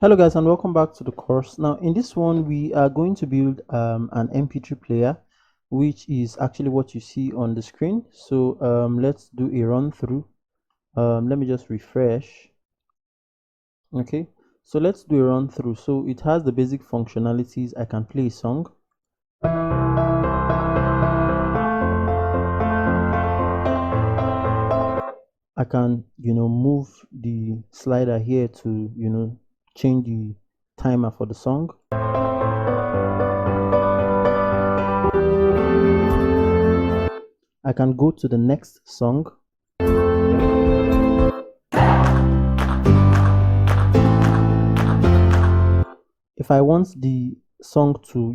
Hello guys, and welcome back to the course. Now in this one we are going to build an mp3 player, which is actually what you see on the screen. So let's do a run through. Let me just refresh. Okay, so let's do a run through. So it has the basic functionalities. I can play a song. I can move the slider here to change the timer for the song. I can go to the next song. If I want the song to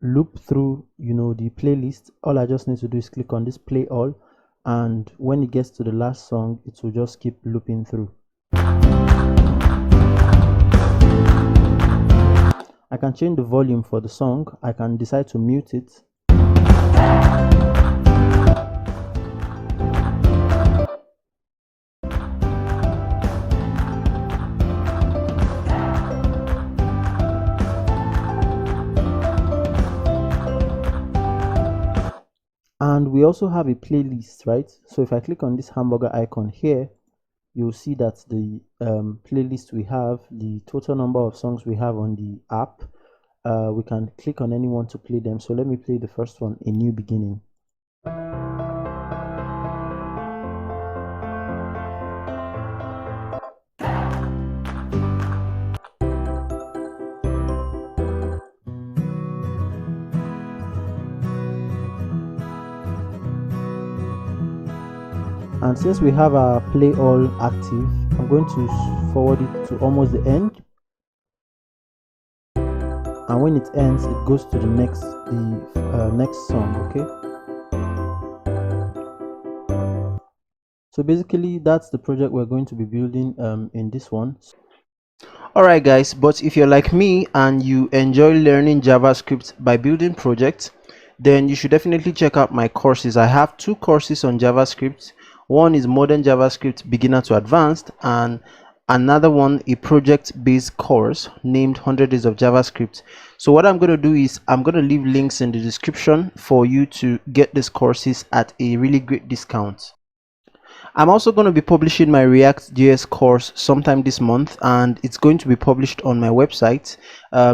loop through the playlist, all I just need to do is click on this play all, and when it gets to the last song it will just keep looping through. I can change the volume for the song. I can decide to mute it. And we also have a playlist, right? So if I click on this hamburger icon here, you'll see that the playlist we have, the total number of songs we have on the app, we can click on anyone to play them. So let me play the first one, A New Beginning. And since we have our play all active, I'm going to forward it to almost the end, and when it ends it goes to the next song. Okay, so basically that's the project we're going to be building in this one. Alright guys, but if you're like me and you enjoy learning JavaScript by building projects, then you should definitely check out my courses. I have two courses on JavaScript. One is Modern JavaScript Beginner to Advanced, and another one a project-based course named 100 Days of JavaScript. So what I'm going to do is I'm going to leave links in the description for you to get these courses at a really great discount. I'm also going to be publishing my React.js course sometime this month, and it's going to be published on my website.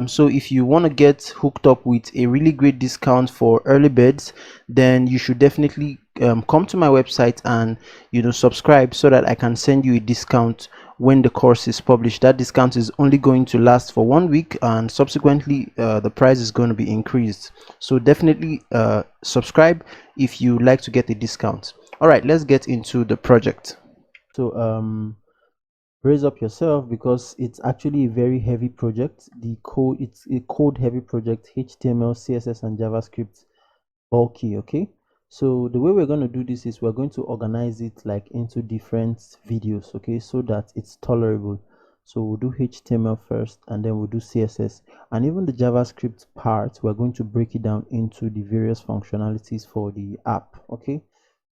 So if you want to get hooked up with a really great discount for early birds, then you should definitely come to my website and subscribe so that I can send you a discount when the course is published. That discount is only going to last for 1 week, and subsequently the price is going to be increased. So definitely subscribe if you like to get a discount. All right, let's get into the project. So raise up yourself, because it's actually a very heavy project. It's a code heavy project. HTML, CSS and JavaScript, bulky. Okay, so the way we're going to do this is we're going to organize it like into different videos, okay, so that it's tolerable. So we'll do HTML first, and then we'll do CSS, and even the JavaScript part we're going to break it down into the various functionalities for the app. Okay,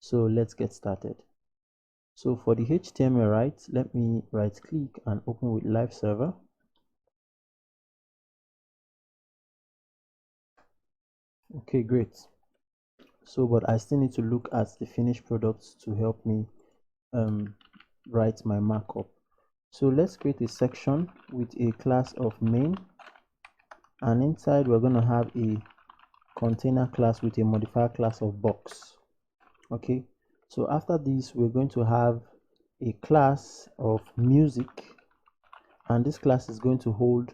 so let's get started. So for the HTML, right, let me right click and open with live server. Okay, great. So but I still need to look at the finished products to help me write my markup. So let's create a section with a class of main, and inside we're going to have a container class with a modifier class of box. Okay, so after this we're going to have a class of music, and this class is going to hold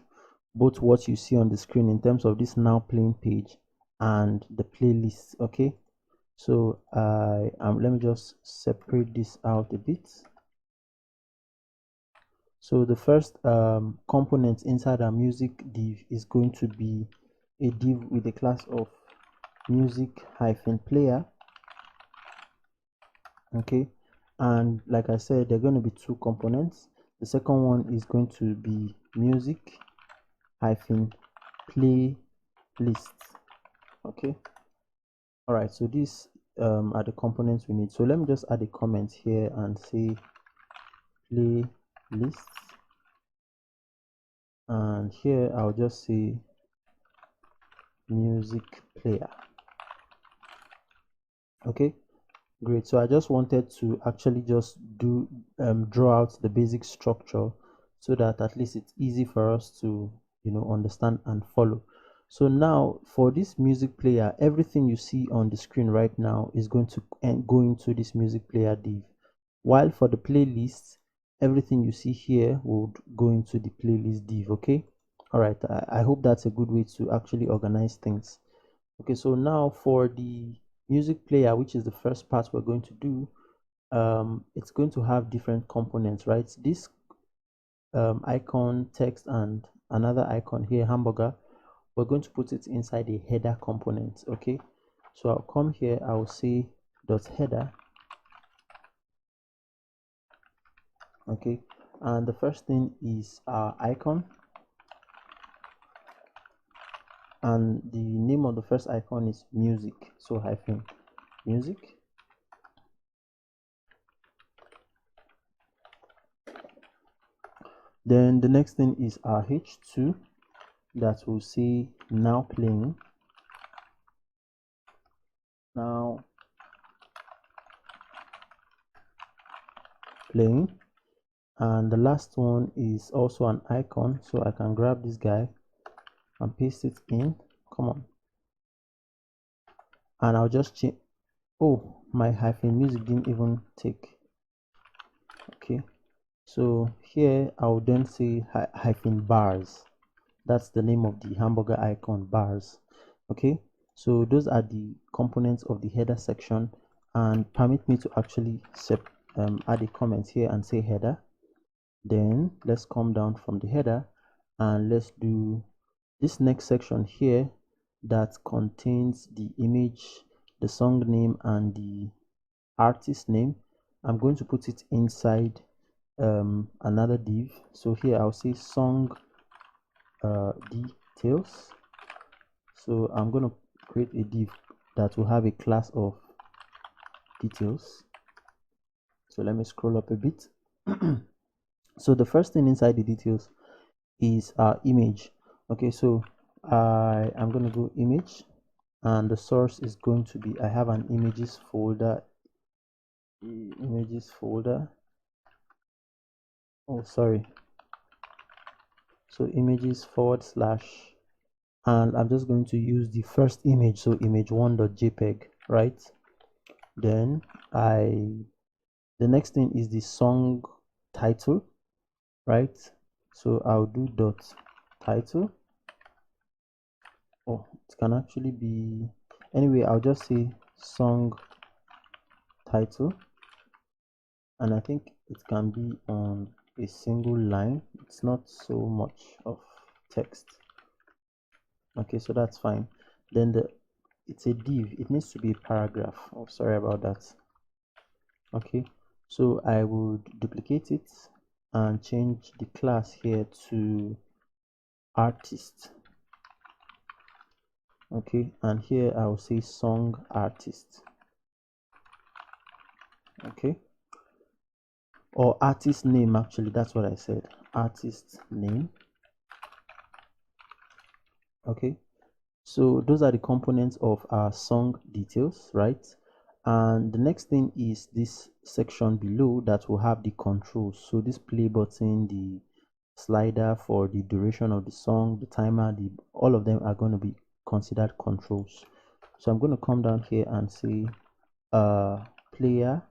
both what you see on the screen in terms of this now playing page and the playlist. Okay, so let me just separate this out a bit. So the first component inside our music div is going to be a div with a class of music-player. Okay, and like I said, there are going to be two components. The second one is going to be music-playlist. Okay, all right, so these are the components we need. So let me just add a comment here and say playlist. and here I'll just say music player. Okay, great. So I just wanted to actually just do draw out the basic structure so that at least it's easy for us to understand and follow. So now for this music player, everything you see on the screen right now is going to go into this music player div, while for the playlist, everything you see here would go into the playlist div. Okay, all right. I hope that's a good way to actually organize things. Okay, so now for the music player, which is the first part we're going to do, it's going to have different components, right? This icon, text, and another icon here, hamburger, we're going to put it inside a header component. Okay, so I'll come here, I'll say dot header. Okay, and the first thing is our icon, and the name of the first icon is music, so hyphen music. Then the next thing is our h2, that will say now playing. Now playing. And the last one is also an icon, so I can grab this guy and paste it in. Come on. And I'll just change. Oh, my hyphen music didn't even take. Okay, so here I'll then say hyphen bars. That's the name of the hamburger icon, bars. Okay, so those are the components of the header section, and permit me to actually add a comment here and say header. Then let's come down from the header and let's do this next section here that contains the image, the song name, and the artist name. I'm going to put it inside another div. So here I'll say song details. So I'm going to create a div that will have a class of details. So let me scroll up a bit. So the first thing inside the details is our image. Okay, so I'm going to go image, and the source is going to be, I have an images folder. Oh, sorry. So images / and I'm just going to use the first image, so image1.jpg, right? Then the next thing is the song title, right? So I'll do dot title. Oh, it can actually be, anyway, I'll just say song title, and I think it can be on a single line. It's not so much of text. Okay, so that's fine. Then it's a div, it needs to be a paragraph. Oh, sorry about that. Okay, so I would duplicate it and change the class here to artist. Okay, and here I will say song artist. Okay, or artist name, actually, that's what I said, artist name. Okay, so those are the components of our song details, right? And the next thing is this section below that will have the controls. So this play button, the slider for the duration of the song, the timer, all of them are going to be considered controls. So I'm going to come down here and say player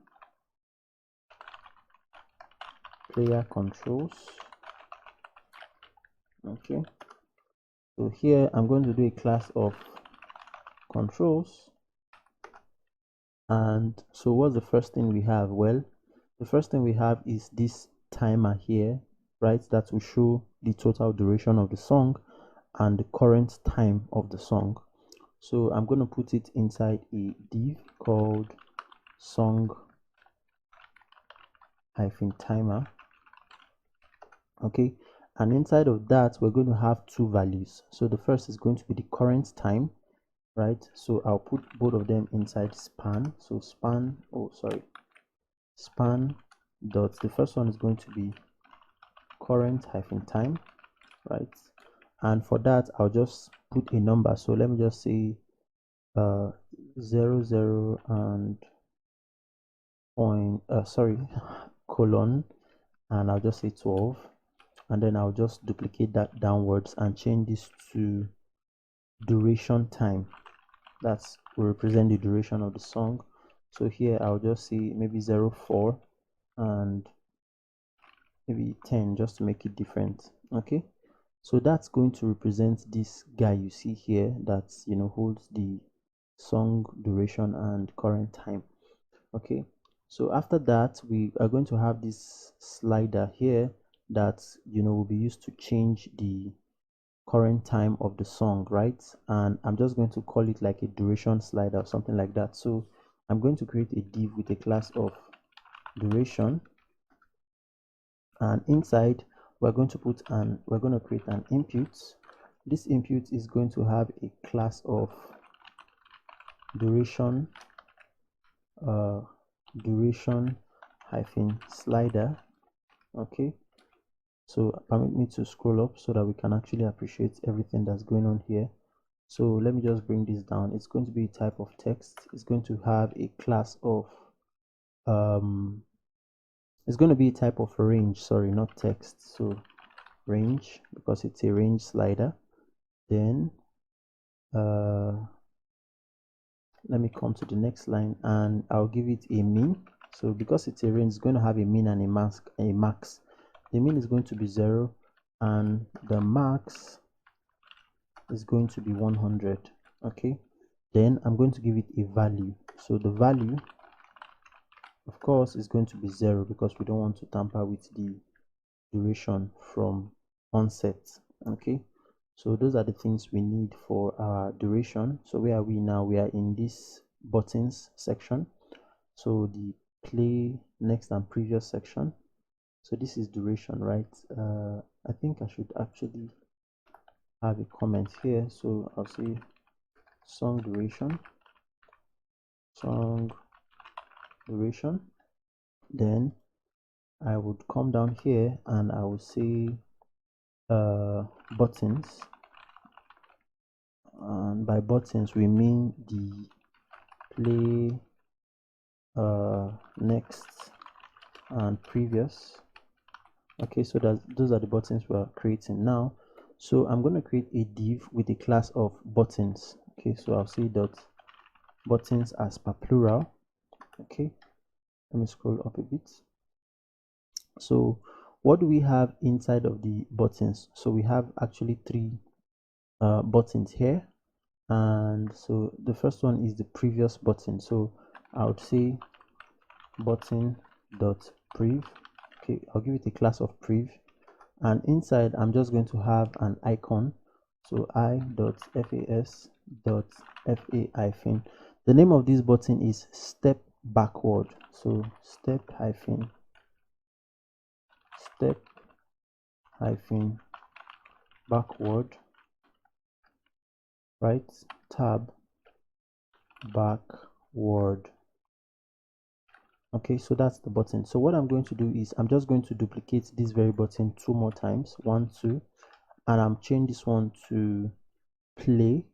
controls. Okay, so here I'm going to do a class of controls. And so what's the first thing we have? Well, the first thing we have is this timer here, right? That will show the total duration of the song and the current time of the song. So I'm going to put it inside a div called song -timer. Okay, and inside of that we're going to have two values. So the first is going to be the current time, right? So I'll put both of them inside span. So span dot, the first one is going to be current -time, right? And for that, I'll just put a number. So let me just say 0 and colon, and I'll just say 12, and then I'll just duplicate that downwards and change this to duration time. That's will represent the duration of the song. So here I'll just say maybe 04 and maybe 10, just to make it different. Okay, so that's going to represent this guy you see here that holds the song duration and current time. Okay, so after that we are going to have this slider here that will be used to change the current time of the song, right? And I'm just going to call it like a duration slider or something like that. So I'm going to create a div with a class of duration, and inside we're going to create an input. This input is going to have a class of duration duration hyphen slider. Okay, so permit me to scroll up so that we can actually appreciate everything that's going on here. So let me just bring this down. It's going to be a type of text. It's going to have a class of it's going to be a type of range, sorry, not text. So range, because it's a range slider. Then let me come to the next line and I'll give it a min. So because it's a range, it's going to have a min and a max. The min is going to be 0 and the max is going to be 100. Okay, then I'm going to give it a value. So the value, of course, is going to be 0 because we don't want to tamper with the duration from onset. Okay, so those are the things we need for our duration. So where are we now? We are in this buttons section, so the play, next, and previous section. So this is duration, right? I think I should actually have a comment here. So I'll say song duration, then I would come down here and I will say buttons, and by buttons we mean the play, next, and previous. Okay, so those are the buttons we're creating now. So I'm going to create a div with a class of buttons. Okay, so I'll say dot buttons as per plural. Okay, let me scroll up a bit. So what do we have inside of the buttons? So we have actually three buttons here, and so the first one is the previous button. So I would say button dot prev. Okay, I'll give it a class of prev, and inside I'm just going to have an icon. So i.fas.fa hyphen. The name of this button is step backward. So step hyphen backward, right, tab backward. Okay, so that's the button. So what I'm going to do is I'm just going to duplicate this very button 2 more times, 1, 2, and I'm changing this one to play.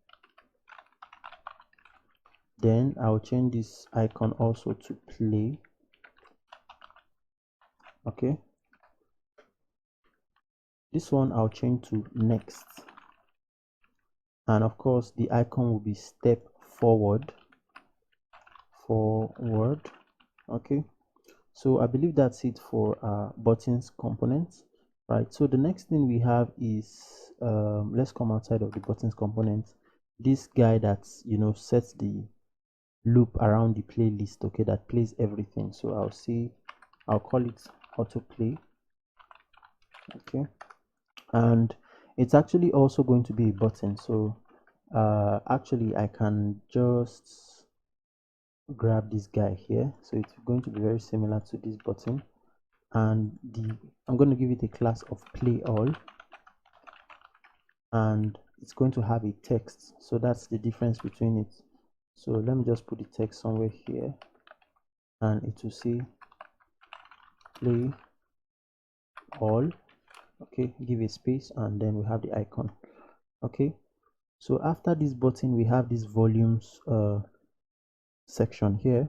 Then I'll change this icon also to play. Okay, this one I'll change to next, and of course the icon will be step forward. Okay, so I believe that's it for buttons components, right? So the next thing we have is let's come outside of the buttons component. This guy that's sets the loop around the playlist, okay, that plays everything. So I'll call it autoplay. Okay, and it's actually also going to be a button. So actually I can just grab this guy here, so it's going to be very similar to this button, and I'm going to give it a class of play all, and it's going to have a text. So that's the difference between it. So let me just put the text somewhere here, and it will say play all. Okay, give a space, and then we have the icon. Okay, so after this button we have this volumes section here.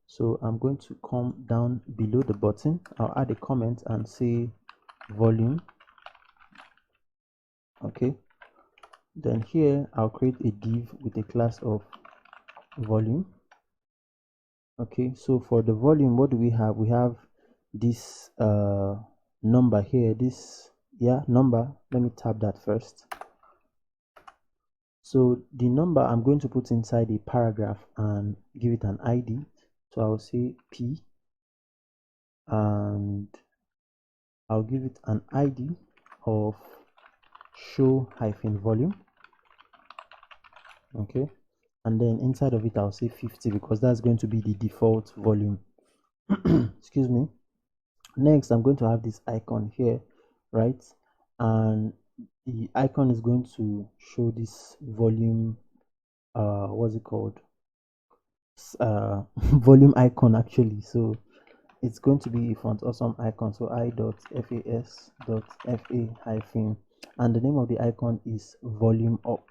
So I'm going to come down below the button. I'll add a comment and say volume. Okay, then here I'll create a div with a class of volume. Okay, so for the volume, what do we have? We have this number here, this number. Let me tab that first. So the number I'm going to put inside a paragraph and give it an ID. So I'll say P, and I'll give it an ID of show hyphen volume. Okay, and then inside of it I'll say 50 because that's going to be the default volume. Excuse me. Next, I'm going to have this icon here, right? And the icon is going to show this volume, what's it called? Volume icon actually. So it's going to be a font awesome icon. So i.fas.fa hyphen, and the name of the icon is volume up.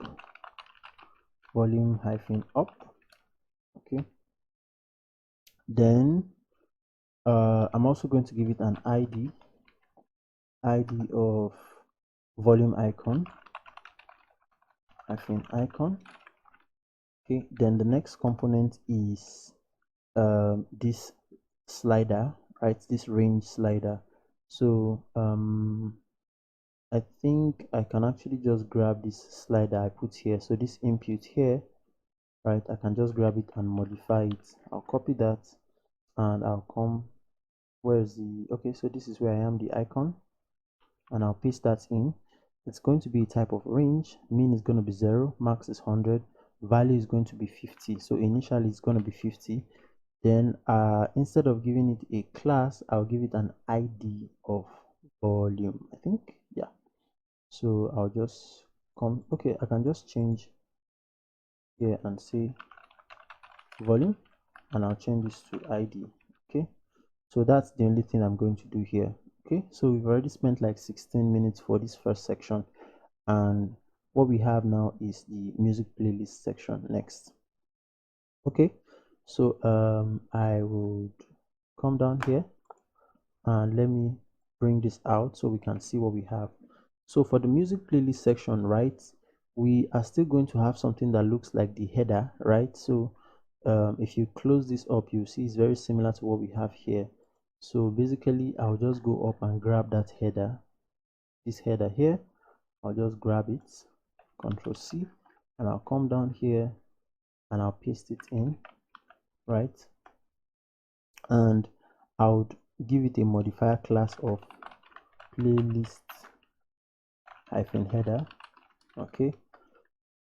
Volume hyphen up. Okay. Then I'm also going to give it an ID of volume icon hyphen icon. Okay, then the next component is this slider, right? This range slider. So I think I can actually just grab this slider I put here. So this input here, right? I can just grab it and modify it. I'll copy that and I'll come. Where's the okay? So this is where I am, the icon, and I'll paste that in. It's going to be a type of range. Mean is going to be 0, max is 100, value is going to be 50. So initially it's going to be 50. Then instead of giving it a class, I'll give it an ID of volume, I think. Yeah, so I'll just come. Okay, I can just change here and say volume, and I'll change this to ID. Okay, so that's the only thing I'm going to do here. Okay, so we've already spent like 16 minutes for this first section, and what we have now is the music playlist section next. Okay, so I would come down here and let me bring this out so we can see what we have. So for the music playlist section, right, we are still going to have something that looks like the header, right? So if you close this up, you see it's very similar to what we have here. So basically I'll just go up and grab that header, this header here. I'll just grab it, Control C, and I'll come down here and I'll paste it in, right? And I would give it a modifier class of playlist hyphen header. Okay,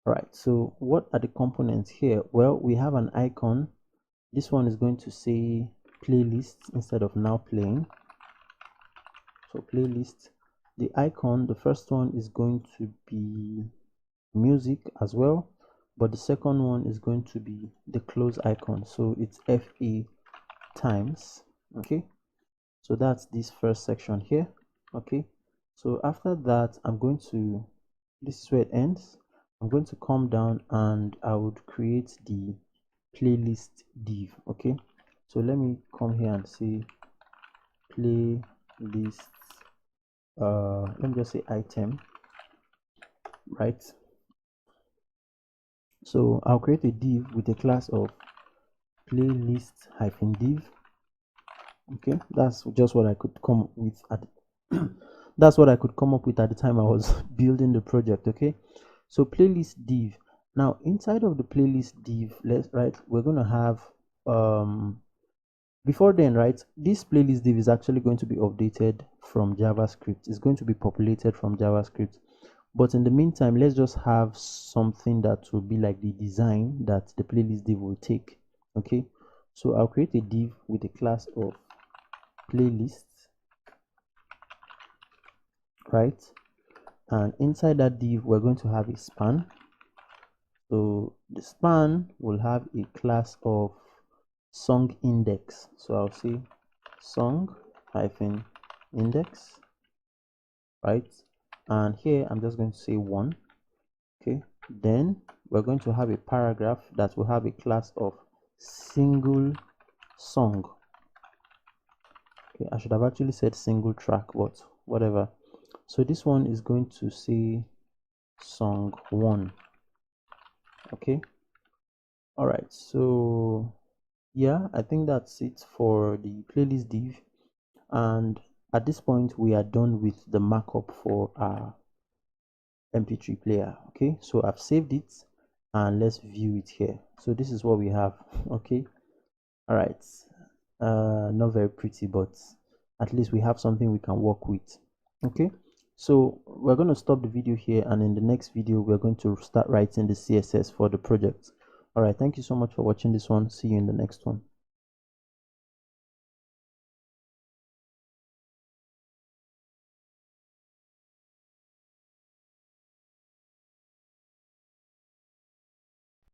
right. So what are the components here? Well, we have an icon. This one is going to say playlist instead of now playing. So playlist. The icon, the first one is going to be music as well, but the second one is going to be the close icon. So it's FA times. Okay, so that's this first section here. Okay, so after that I'm going to, this is where it ends. I'm going to come down and I would create the playlist div. Okay, so let me come here and say playlist, let me just say item, right? So I'll create a div with a class of playlist hyphen div. Okay, that's just what I could come up with at that's what I could come up with at the time I was building the project. Okay, so playlist div. Now inside of the playlist div, we're going to have before then, right, this playlist div is actually going to be updated from JavaScript. It's going to be populated from JavaScript, but in the meantime let's just have something that will be like the design that the playlist div will take. Okay, so I'll create a div with a class of playlist, right? And inside that div we're going to have a span. So the span will have a class of song index. So I'll say song hyphen index. right? And here I'm just going to say 1. Okay, then we're going to have a paragraph that will have a class of single song. Okay, I should have actually said single track, but whatever. So this one is going to say song 1. Okay, all right, so yeah, I think that's it for the playlist div. And at this point we are done with the markup for our mp3 player. Okay, so I've saved it and let's view it here. So this is what we have. Okay, all right, not very pretty, but at least we have something we can work with. Okay, so we're going to stop the video here, and in the next video we're going to start writing the css for the project. All right, thank you so much for watching this one. See you in the next one.